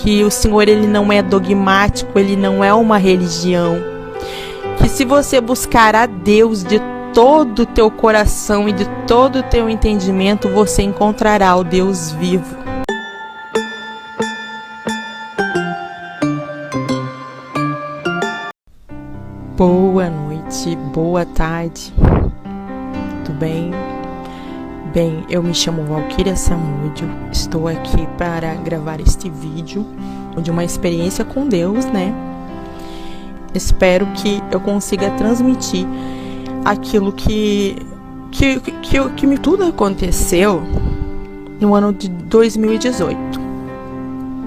que o Senhor, ele não é dogmático, ele não é uma religião. Que se você buscar a Deus de todo o teu coração e de todo o teu entendimento, você encontrará o Deus vivo. Boa noite, boa tarde, tudo bem? Bem, eu me chamo Valquíria Samúdio, estou aqui para gravar este vídeo de uma experiência com Deus, né? Espero que eu consiga transmitir aquilo que tudo aconteceu no ano de 2018.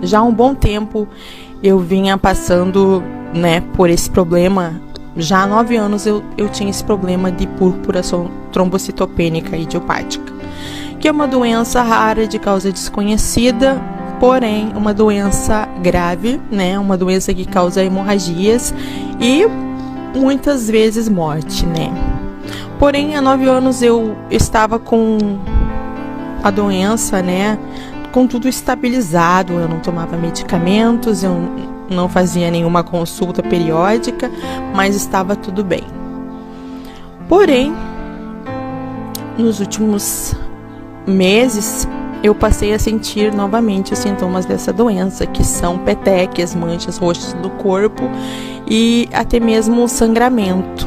Já há um bom tempo eu vinha passando, né, por esse problema. Já há 9 anos eu tinha esse problema de púrpura trombocitopênica idiopática, que é uma doença rara de causa desconhecida, porém uma doença grave, né? Uma doença que causa hemorragias e muitas vezes morte, né? Porém, há 9 anos eu estava com a doença, né? Com tudo estabilizado, eu não tomava medicamentos, eu não fazia nenhuma consulta periódica, mas estava tudo bem. Porém, nos últimos meses, eu passei a sentir novamente os sintomas dessa doença, que são petequias, manchas roxas do corpo e até mesmo sangramento.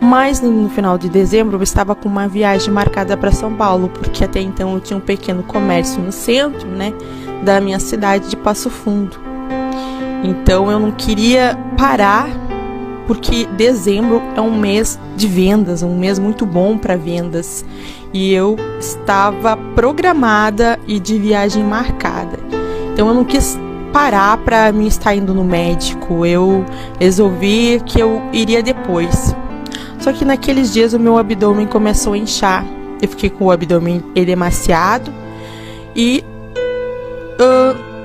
Mas no final de dezembro eu estava com uma viagem marcada para São Paulo, porque até então eu tinha um pequeno comércio no centro, né, da minha cidade de Passo Fundo. Então eu não queria parar, porque dezembro é um mês de vendas, um mês muito bom para vendas. E eu estava programada e de viagem marcada. Então eu não quis parar para mim estar indo no médico. Eu resolvi que eu iria depois. Só que naqueles dias o meu abdômen começou a inchar. Eu fiquei com o abdômen edemaciado. E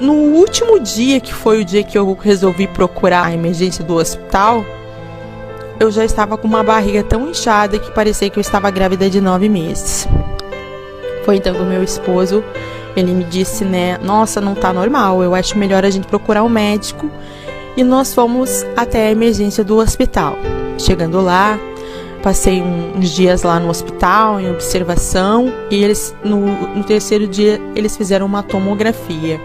no último dia, que foi o dia que eu resolvi procurar a emergência do hospital, eu já estava com uma barriga tão inchada que parecia que eu estava grávida de 9 meses. Foi então que o meu esposo, ele me disse, né, nossa, não tá normal, eu acho melhor a gente procurar um médico. E nós fomos até a emergência do hospital. Chegando lá, passei uns dias lá no hospital, em observação, e eles, no terceiro dia, eles fizeram uma tomografia.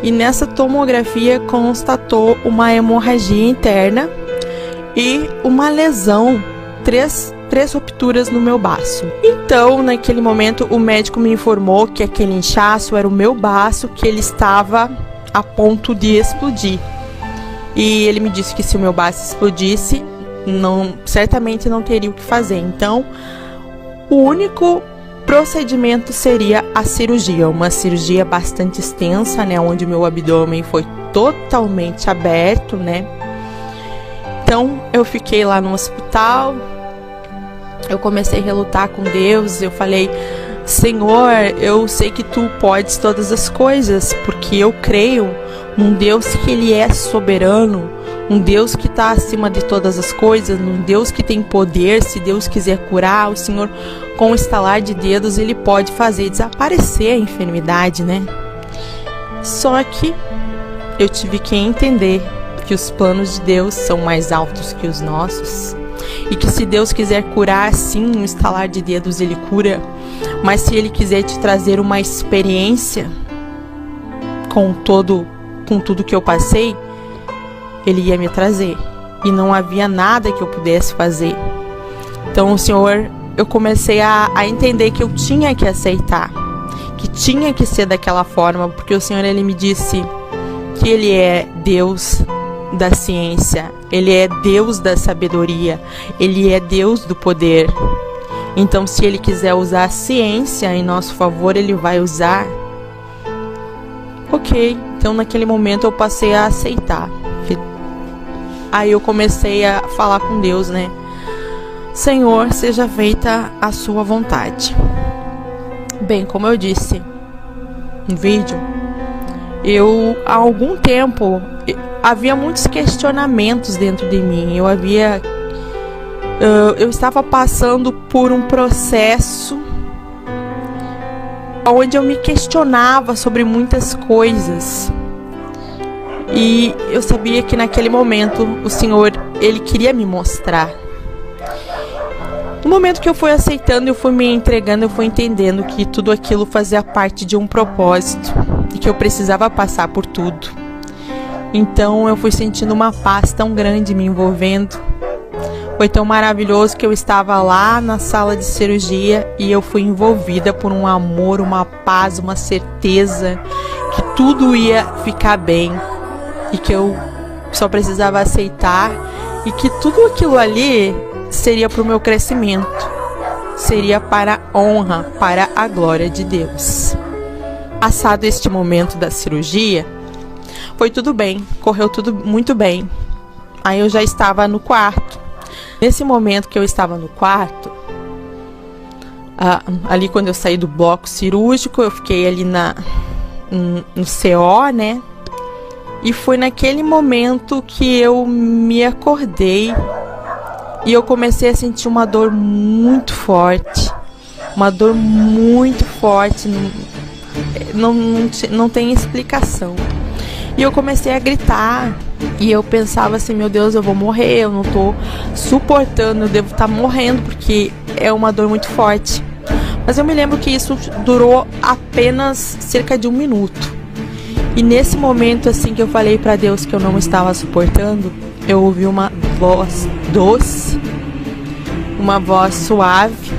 E nessa tomografia constatou uma hemorragia interna e uma lesão, três rupturas no meu baço. Então, naquele momento, o médico me informou que aquele inchaço era o meu baço, que ele estava a ponto de explodir. E ele me disse que se o meu baço explodisse, certamente não teria o que fazer. Então, o único procedimento seria a cirurgia, uma cirurgia bastante extensa, né, onde o meu abdômen foi totalmente aberto, né. Então, eu fiquei lá no hospital, eu comecei a relutar com Deus, eu falei, Senhor, eu sei que Tu podes todas as coisas, porque eu creio num Deus que Ele é soberano, um Deus que está acima de todas as coisas, um Deus que tem poder. Se Deus quiser curar, o Senhor, com o estalar de dedos, Ele pode fazer desaparecer a enfermidade, né? Só que eu tive que entender que os planos de Deus são mais altos que os nossos, e que se Deus quiser curar, sim, um estalar de dedos Ele cura, mas se Ele quiser te trazer uma experiência com tudo que eu passei, Ele ia me trazer, e não havia nada que eu pudesse fazer. Então, o Senhor, eu comecei a entender que eu tinha que aceitar, que tinha que ser daquela forma, porque o Senhor, Ele me disse que Ele é Deus da ciência, Ele é Deus da sabedoria, Ele é Deus do poder. Então, se Ele quiser usar a ciência em nosso favor, Ele vai usar. Ok, então naquele momento eu passei a aceitar. Aí eu comecei a falar com Deus, né? Senhor, seja feita a sua vontade. Bem, como eu disse no vídeo, há algum tempo havia muitos questionamentos dentro de mim. Eu estava passando por um processo onde eu me questionava sobre muitas coisas. E eu sabia que naquele momento o Senhor, Ele queria me mostrar. No momento que eu fui aceitando, eu fui me entregando, eu fui entendendo que tudo aquilo fazia parte de um propósito e que eu precisava passar por tudo. Então eu fui sentindo uma paz tão grande me envolvendo. Foi tão maravilhoso que eu estava lá na sala de cirurgia e eu fui envolvida por um amor, uma paz, uma certeza que tudo ia ficar bem e que eu só precisava aceitar e que tudo aquilo ali seria para o meu crescimento, seria para a honra, para a glória de Deus. Passado este momento da cirurgia, foi tudo bem, correu tudo muito bem. Aí eu já estava no quarto. Nesse momento que eu estava no quarto, ali quando eu saí do bloco cirúrgico, eu fiquei ali no CO, né? E foi naquele momento que eu me acordei e eu comecei a sentir uma dor muito forte. Uma dor muito forte, não tem explicação. E eu comecei a gritar. E eu pensava assim, meu Deus, eu vou morrer, eu não tô suportando, eu devo estar morrendo, porque é uma dor muito forte. Mas eu me lembro que isso durou apenas cerca de 1 minuto. E nesse momento, assim, que eu falei pra Deus que eu não estava suportando, eu ouvi uma voz doce, uma voz suave,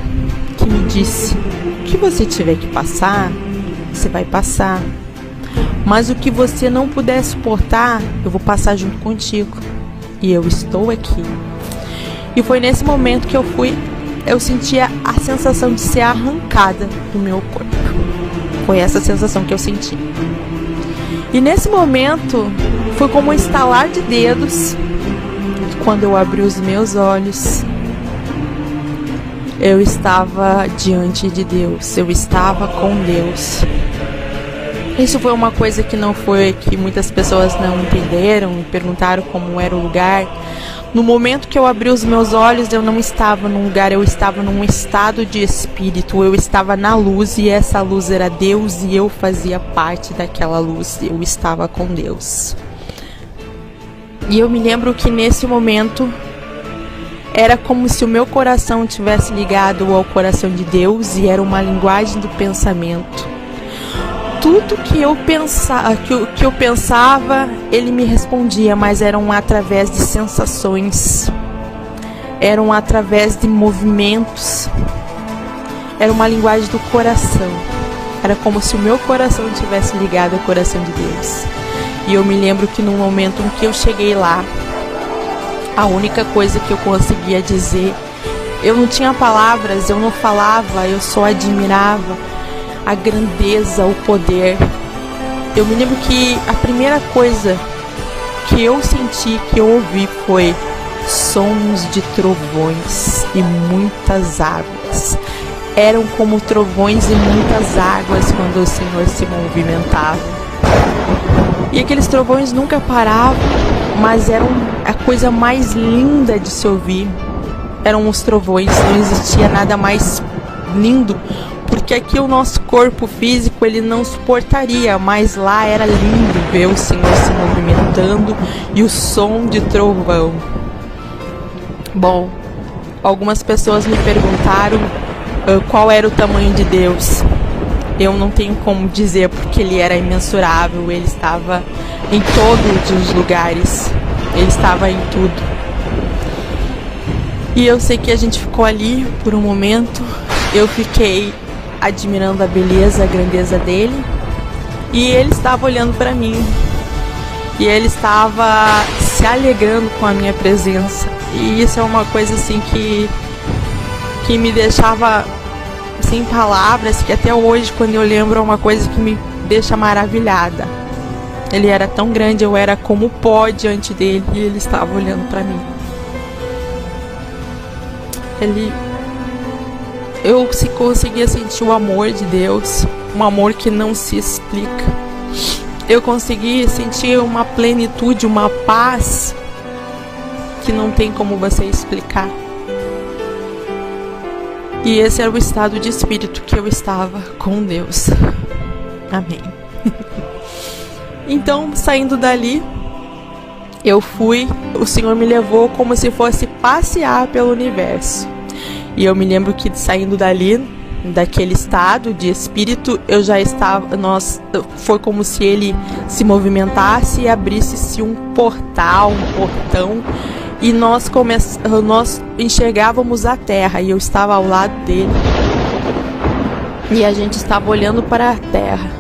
que me disse: o que você tiver que passar, você vai passar. Mas o que você não puder suportar, eu vou passar junto contigo. E eu estou aqui. E foi nesse momento que eu sentia a sensação de ser arrancada do meu corpo. Foi essa sensação que eu senti. E nesse momento, foi como um estalar de dedos. Quando eu abri os meus olhos, eu estava diante de Deus. Eu estava com Deus. Isso foi uma coisa que muitas pessoas não entenderam e perguntaram como era o lugar. No momento que eu abri os meus olhos, eu não estava num lugar, eu estava num estado de espírito. Eu estava na luz e essa luz era Deus e eu fazia parte daquela luz. Eu estava com Deus. E eu me lembro que nesse momento era como se o meu coração tivesse ligado ao coração de Deus e era uma linguagem do pensamento. Tudo que eu pensava, ele me respondia, mas eram através de sensações, eram através de movimentos, era uma linguagem do coração. Era como se o meu coração tivesse ligado ao coração de Deus. E eu me lembro que no momento em que eu cheguei lá, a única coisa que eu conseguia dizer, eu não tinha palavras, eu não falava, eu só admirava a grandeza, o poder. Eu me lembro que a primeira coisa que eu senti, que eu ouvi, foi sons de trovões e muitas águas. Eram como trovões e muitas águas quando o Senhor se movimentava. E aqueles trovões nunca paravam, mas eram a coisa mais linda de se ouvir. Eram os trovões, não existia nada mais lindo, porque aqui o nosso corpo físico ele não suportaria, mas lá era lindo ver o Senhor se movimentando e o som de trovão. Bom, algumas pessoas me perguntaram qual era o tamanho de Deus. Eu não tenho como dizer, porque ele era imensurável, ele estava em todos os lugares, ele estava em tudo. E eu sei que a gente ficou ali por um momento, eu fiquei admirando a beleza, a grandeza dele, e ele estava olhando para mim, e ele estava se alegrando com a minha presença, e isso é uma coisa assim que me deixava sem palavras, que até hoje quando eu lembro é uma coisa que me deixa maravilhada. Ele era tão grande, eu era como pó diante dele, e ele estava olhando para mim. Eu conseguia sentir o amor de Deus, um amor que não se explica. Eu consegui sentir uma plenitude, uma paz que não tem como você explicar. E esse era o estado de espírito que eu estava com Deus. Amém. Então, saindo dali, o Senhor me levou como se fosse passear pelo universo. E eu me lembro que saindo daquele estado de espírito, eu já estava, foi como se ele se movimentasse e abrisse-se um portão, e nós enxergávamos a terra, e eu estava ao lado dele, e a gente estava olhando para a terra.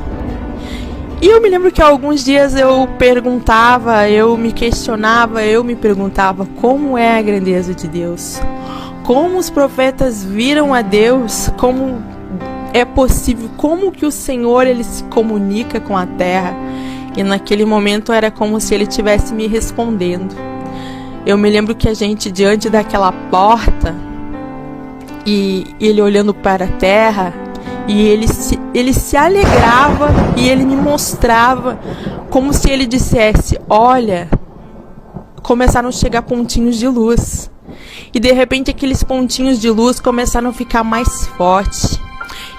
E eu me lembro que alguns dias eu me questionava, eu me perguntava como é a grandeza de Deus. Como os profetas viram a Deus, como é possível, como que o Senhor ele se comunica com a terra. E naquele momento era como se ele estivesse me respondendo. Eu me lembro que a gente diante daquela porta, e ele olhando para a terra, e ele se alegrava e ele me mostrava como se ele dissesse, olha, começaram a chegar pontinhos de luz. E de repente aqueles pontinhos de luz começaram a ficar mais fortes.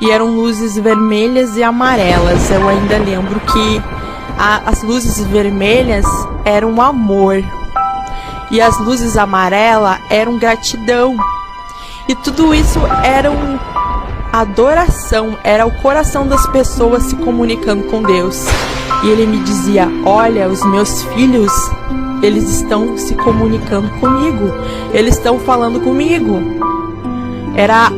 E eram luzes vermelhas e amarelas. Eu ainda lembro que as luzes vermelhas eram amor. E as luzes amarelas eram gratidão. E tudo isso era adoração, era o coração das pessoas se comunicando com Deus. E ele me dizia, olha, os meus filhos, eles estão se comunicando comigo, eles estão falando comigo. Era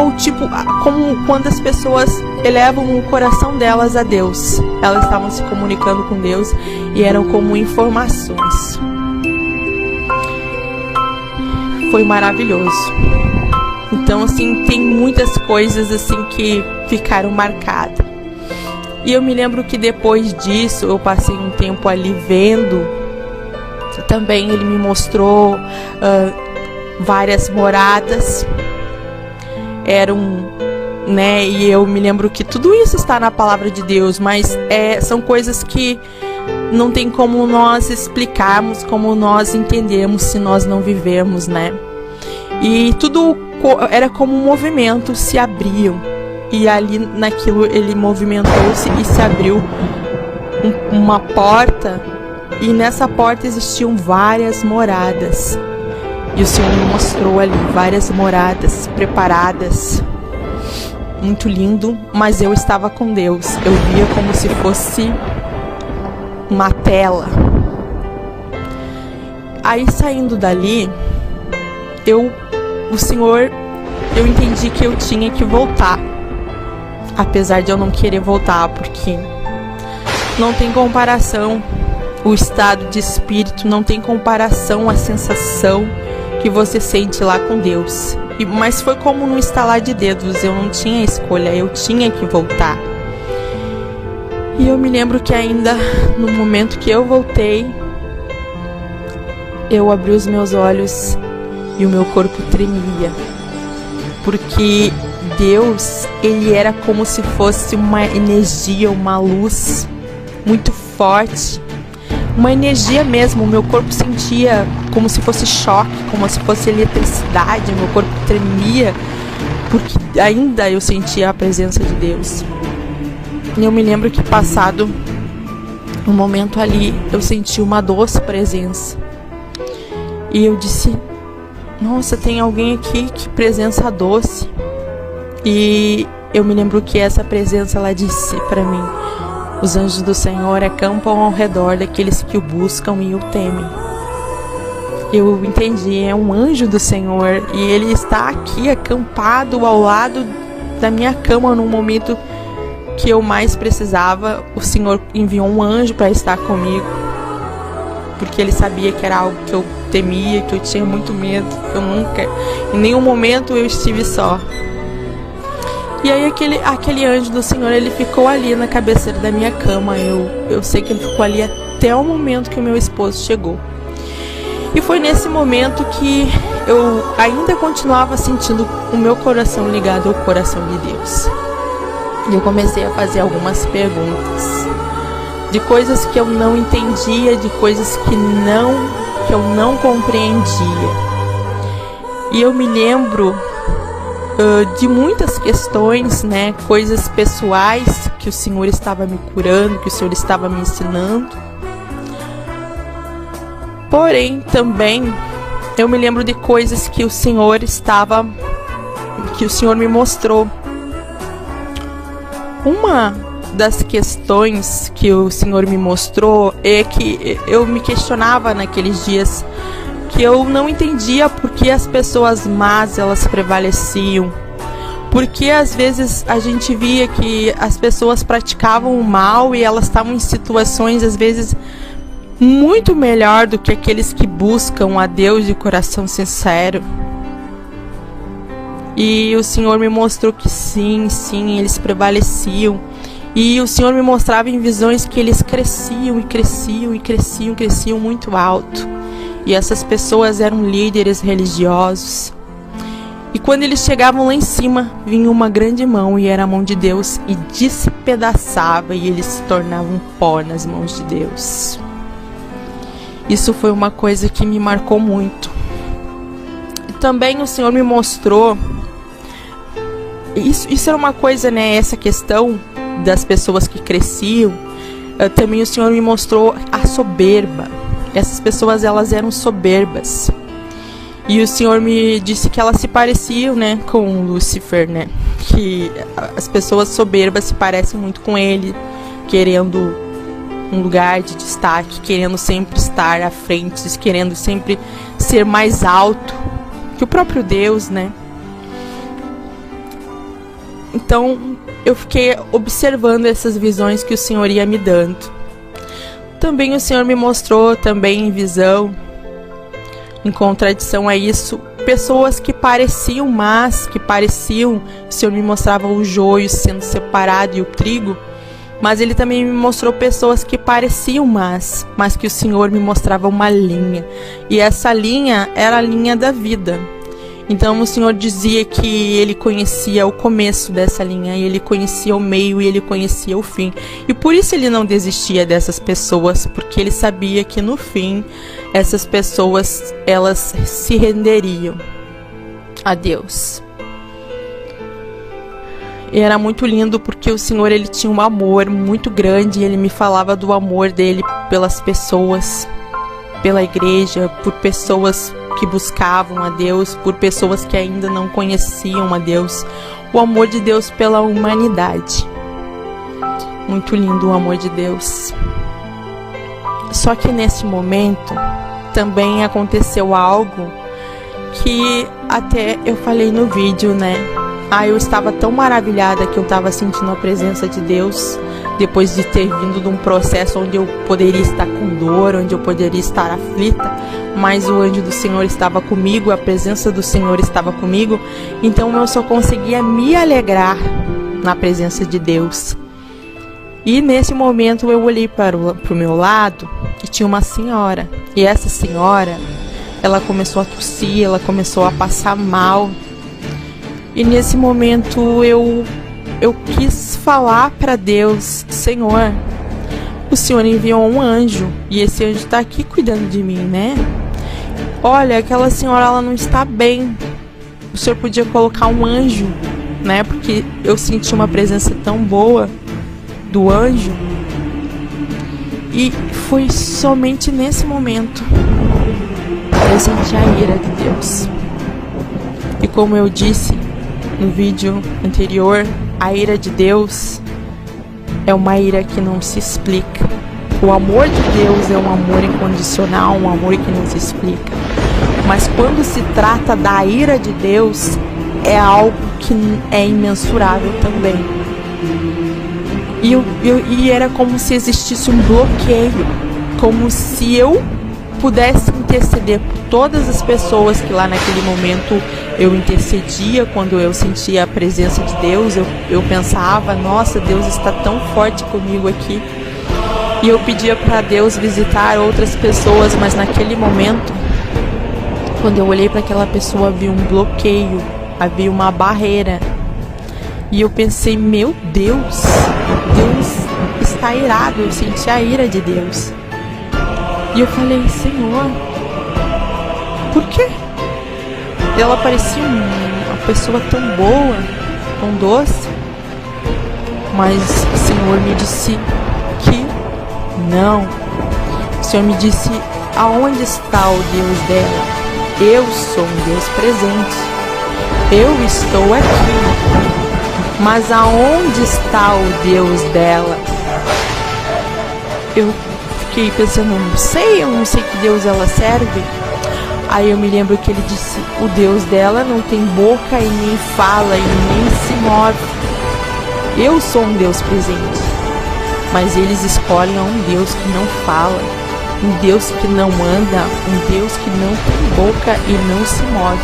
o tipo, como quando as pessoas elevam o coração delas a Deus, elas estavam se comunicando com Deus e eram como informações. Foi maravilhoso. Então, assim, tem muitas coisas assim que ficaram marcadas. E eu me lembro que depois disso, eu passei um tempo ali vendo. Também ele me mostrou várias moradas. E eu me lembro que tudo isso está na palavra de Deus, mas são coisas que não tem como nós explicarmos, como nós entendemos se nós não vivemos, né? E tudo era como um movimento, se abriam. E ali naquilo ele movimentou-se e se abriu uma porta. E nessa porta existiam várias moradas. E o Senhor me mostrou ali várias moradas preparadas. Muito lindo, mas eu estava com Deus. Eu via como se fosse uma tela. Aí saindo dali, eu entendi que eu tinha que voltar. Apesar de eu não querer voltar, porque não tem comparação o estado de espírito, não tem comparação a sensação que você sente lá com Deus. Mas foi como no estalar de dedos, eu não tinha escolha, eu tinha que voltar. E eu me lembro que ainda no momento que eu voltei, eu abri os meus olhos e o meu corpo tremia, porque Deus, ele era como se fosse uma energia, uma luz muito forte, uma energia mesmo. O meu corpo sentia como se fosse choque, como se fosse eletricidade, o meu corpo tremia, porque ainda eu sentia a presença de Deus. E eu me lembro que passado um momento ali, eu senti uma doce presença, e eu disse, nossa, tem alguém aqui, que presença doce. E eu me lembro que essa presença, ela disse para mim, os anjos do Senhor acampam ao redor daqueles que o buscam e o temem. Eu entendi, é um anjo do Senhor, e ele está aqui acampado ao lado da minha cama no momento que eu mais precisava. O Senhor enviou um anjo para estar comigo, porque ele sabia que era algo que eu temia, que eu tinha muito medo. Eu nunca, em nenhum momento eu estive só. E aí aquele anjo do Senhor, ele ficou ali na cabeceira da minha cama. Eu sei que ele ficou ali até o momento que o meu esposo chegou. E foi nesse momento que eu ainda continuava sentindo o meu coração ligado ao coração de Deus. E eu comecei a fazer algumas perguntas de coisas que eu não entendia, de coisas que eu não compreendia. E eu me lembro de muitas questões, né, coisas pessoais que o Senhor estava me curando, que o Senhor estava me ensinando. Porém, também eu me lembro de coisas que o Senhor me mostrou. Uma das questões que o Senhor me mostrou é que eu me questionava naqueles dias, que eu não entendia por que as pessoas más elas prevaleciam. Porque às vezes a gente via que as pessoas praticavam o mal e elas estavam em situações às vezes muito melhor do que aqueles que buscam a Deus de coração sincero. E o Senhor me mostrou que sim, eles prevaleciam. E o Senhor me mostrava em visões que eles cresciam muito alto. E essas pessoas eram líderes religiosos. E quando eles chegavam lá em cima, vinha uma grande mão, e era a mão de Deus, e despedaçava, e eles se tornavam pó nas mãos de Deus. Isso foi uma coisa que me marcou muito. E também o Senhor me mostrou, isso era uma coisa, né, essa questão das pessoas que cresciam, também o Senhor me mostrou a soberba. Essas pessoas, elas eram soberbas. E o Senhor me disse que elas se pareciam, né, com Lúcifer, né? Que as pessoas soberbas se parecem muito com ele, querendo um lugar de destaque, querendo sempre estar à frente, querendo sempre ser mais alto que o próprio Deus, né? Então, eu fiquei observando essas visões que o Senhor ia me dando. Também o Senhor me mostrou, também em visão, em contradição a isso, pessoas que pareciam más, o Senhor me mostrava o joio sendo separado e o trigo, mas Ele também me mostrou pessoas que pareciam más, mas que o Senhor me mostrava uma linha, e essa linha era a linha da vida. Então o Senhor dizia que Ele conhecia o começo dessa linha, e Ele conhecia o meio, e Ele conhecia o fim. E por isso Ele não desistia dessas pessoas, porque Ele sabia que no fim essas pessoas, elas se renderiam a Deus. E era muito lindo, porque o Senhor, Ele tinha um amor muito grande, e Ele me falava do amor dEle pelas pessoas, pela igreja, por pessoas que buscavam a Deus, por pessoas que ainda não conheciam a Deus, o amor de Deus pela humanidade. Muito lindo o amor de Deus. Só que nesse momento também aconteceu algo que até eu falei no vídeo, né? Eu estava tão maravilhada que eu estava sentindo a presença de Deus, depois de ter vindo de um processo onde eu poderia estar com dor, onde eu poderia estar aflita, mas o anjo do Senhor estava comigo, a presença do Senhor estava comigo, então eu só conseguia me alegrar na presença de Deus. E nesse momento eu olhei para o meu lado e tinha uma senhora, e essa senhora, ela começou a tossir, ela começou a passar mal. E nesse momento eu quis falar para Deus: Senhor, o Senhor enviou um anjo, e esse anjo está aqui cuidando de mim, né? Olha, aquela senhora, ela não está bem. O Senhor podia colocar um anjo, né? Porque eu senti uma presença tão boa do anjo. E foi somente nesse momento que eu senti a ira de Deus. E como eu disse no vídeo anterior, a ira de Deus é uma ira que não se explica. O amor de Deus é um amor incondicional, um amor que não se explica. Mas quando se trata da ira de Deus, é algo que é imensurável também. E era como se existisse um bloqueio, como se eu pudesse interceder por todas as pessoas que lá naquele momento eu intercedia. Quando eu sentia a presença de Deus, eu pensava: nossa, Deus está tão forte comigo aqui. E eu pedia para Deus visitar outras pessoas, mas naquele momento, quando eu olhei para aquela pessoa, havia um bloqueio, havia uma barreira. E eu pensei: meu Deus, Deus está irado. Eu senti a ira de Deus. E eu falei: Senhor, por quê? Ela parecia uma pessoa tão boa, tão doce. Mas o Senhor me disse que não. O Senhor me disse aonde está o Deus dela? Eu sou um Deus presente. Eu estou aqui. Mas aonde está o Deus dela? Eu fiquei pensando, eu não sei que Deus ela serve. Aí eu me lembro que ele disse, o Deus dela não tem boca e nem fala e nem se move. Eu sou um Deus presente. Mas eles escolhem um Deus que não fala, um Deus que não anda, um Deus que não tem boca e não se move.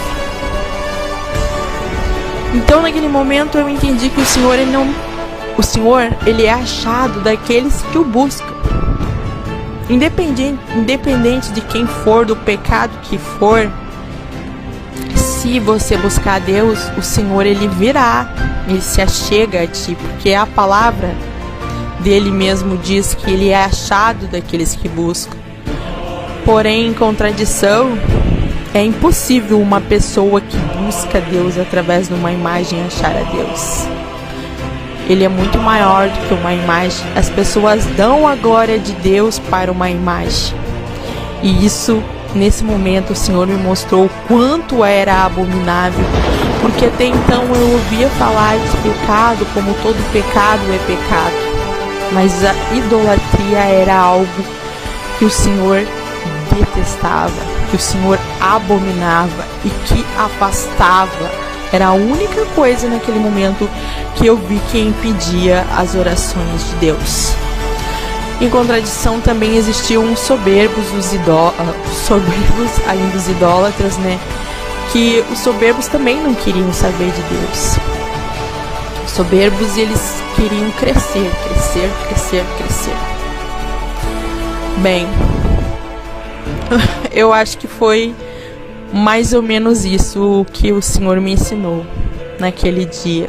Então naquele momento eu entendi que o Senhor ele é achado daqueles que o buscam. Independente de quem for, do pecado que for, se você buscar a Deus, o Senhor ele virá, ele se achega a ti, porque a palavra dele mesmo diz que ele é achado daqueles que buscam. Porém, em contradição, é impossível uma pessoa que busca Deus através de uma imagem achar a Deus. Ele é muito maior do que uma imagem. As pessoas dão a glória de Deus para uma imagem. E isso, nesse momento, o Senhor me mostrou o quanto era abominável. Porque até então eu ouvia falar de pecado, como todo pecado é pecado. Mas a idolatria era algo que o Senhor detestava, que o Senhor abominava e que afastava. Era a única coisa naquele momento que eu vi que impedia as orações de Deus. Em contradição também existiam os soberbos, soberbos, além dos idólatras, né? Que os soberbos também não queriam saber de Deus. Os soberbos, eles queriam crescer. Bem, eu acho que foi mais ou menos isso que o Senhor me ensinou naquele dia.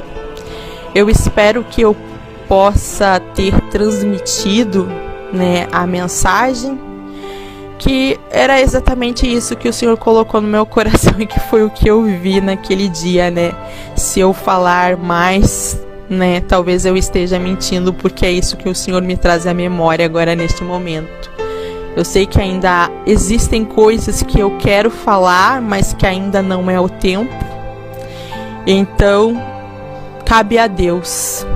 Eu espero que eu possa ter transmitido, né, a mensagem, que era exatamente isso que o Senhor colocou no meu coração e que foi o que eu vi naquele dia, né? Se eu falar mais, né, talvez eu esteja mentindo, porque é isso que o Senhor me traz à memória agora neste momento. Eu sei que ainda existem coisas que eu quero falar, mas que ainda não é o tempo. Então, cabe a Deus.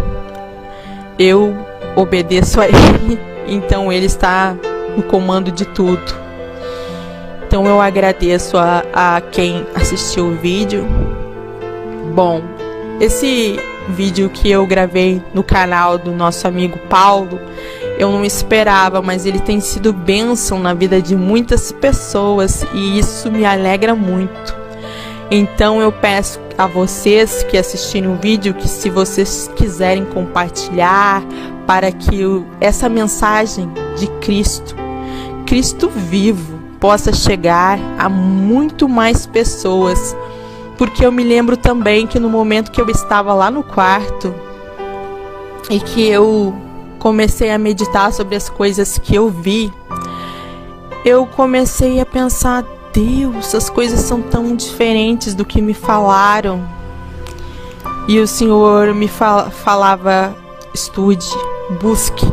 Eu obedeço a Ele, então Ele está no comando de tudo. Então eu agradeço a quem assistiu o vídeo. Bom, esse vídeo que eu gravei no canal do nosso amigo Paulo, eu não esperava, mas ele tem sido bênção na vida de muitas pessoas e isso me alegra muito. Então eu peço a vocês que assistirem o vídeo, que se vocês quiserem compartilhar, para que essa mensagem de Cristo vivo, possa chegar a muito mais pessoas. Porque eu me lembro também que no momento que eu estava lá no quarto e que eu comecei a meditar sobre as coisas que eu vi, eu comecei a pensar, Deus, as coisas são tão diferentes do que me falaram. E o Senhor me falava, estude, busque.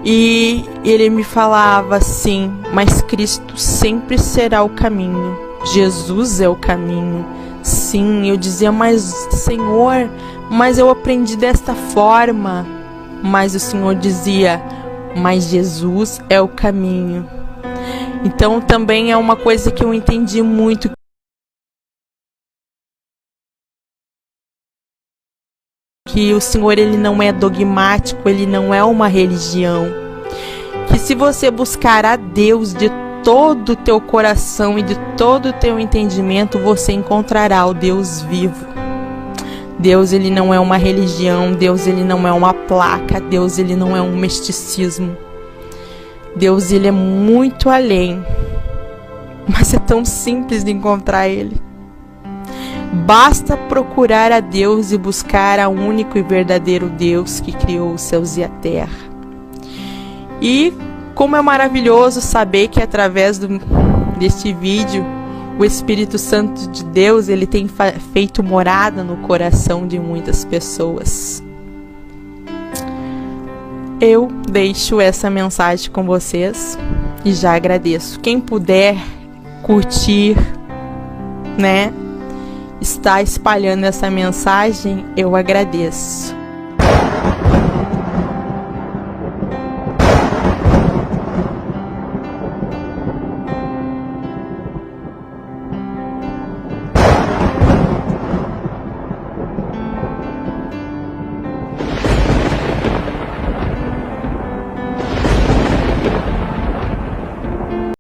E Ele me falava assim, mas Cristo sempre será o caminho. Jesus é o caminho. Sim, eu dizia, mas Senhor, mas eu aprendi desta forma. Mas o Senhor dizia, mas Jesus é o caminho. Então também é uma coisa que eu entendi muito, que o Senhor ele não é dogmático, ele não é uma religião. Que se você buscar a Deus de todo o teu coração e de todo o teu entendimento, você encontrará o Deus vivo. Deus ele não é uma religião, Deus ele não é uma placa, Deus ele não é um misticismo. Deus ele é muito além, mas é tão simples de encontrar Ele. Basta procurar a Deus e buscar ao único e verdadeiro Deus que criou os céus e a terra. E como é maravilhoso saber que através deste vídeo o Espírito Santo de Deus ele tem feito morada no coração de muitas pessoas. Eu deixo essa mensagem com vocês. e já agradeço. Quem puder curtir, né, está espalhando essa mensagem, eu agradeço.